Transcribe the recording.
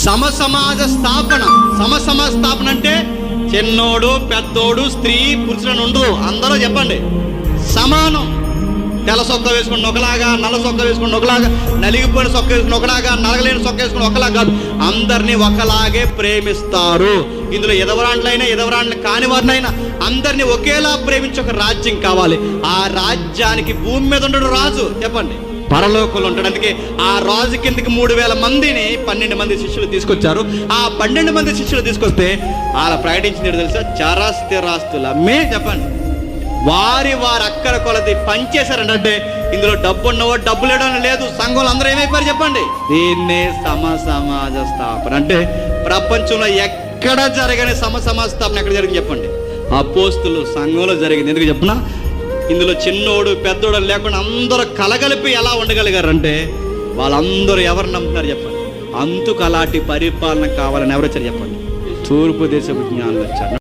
సమసమాజ స్థాపన. సమసమాజ స్థాపన అంటే చిన్నోడు పెద్దోడు స్త్రీ పురుషులను ఉండదు, అందరూ చెప్పండి సమానం. తెల్ల సొక్క వేసుకుని ఒకలాగా, నల్ల సొక్క వేసుకుని ఒకలాగా, నలిగిపోయిన సొక్క వేసుకుని ఒకలాగా, నలగలేని సొక్క వేసుకుని ఒకలాగా కాదు, అందరినీ ఒకలాగే ప్రేమిస్తారు. ఇందులో ఎదవరాండ్లైనా ఎదవరాండ్లు కాని వారినైనా అందరినీ ఒకేలా ప్రేమించే ఒక రాజ్యం కావాలి. ఆ రాజ్యానికి భూమి మీద ఉండడు రాజు, చెప్పండి పరలోకంలో ఉంటాడు. అందుకే ఆ రాజు కిందకి 3000 మందిని 12 మంది శిష్యులు తీసుకొచ్చారు. ఆ 12 మంది శిష్యులు తీసుకొస్తే అలా ప్రకటించినట్టు తెలుసా, చరాస్థిరాస్తులు అమ్మే చెప్పండి వారి అక్కర కొలది పనిచేశారంటే ఇందులో డబ్బు ఉన్నవాడు డబ్బు లేడని లేదు. సంఘంలో అందరూ ఏమైపోయారు చెప్పండి. దీన్నే సమసమాజ స్థాపన అంటే. ప్రపంచంలో ఎక్కడ జరగని సమసమాజ స్థాపన ఎక్కడ జరిగింది చెప్పండి? అపోస్తులు సంఘంలో జరిగింది. ఎందుకు చెప్పినా, ఇందులో చిన్నోడు పెద్దోడు లేకుండా అందరూ కలగలిపి ఎలా ఉండగలిగారంటే వాళ్ళందరూ ఎవరు నమ్ముతున్నారు చెప్పండి? అందుకు అలాంటి పరిపాలన కావాలని ఎవరు వచ్చారు చెప్పండి? తూర్పు దేశపు జ్ఞానులు వచ్చారు.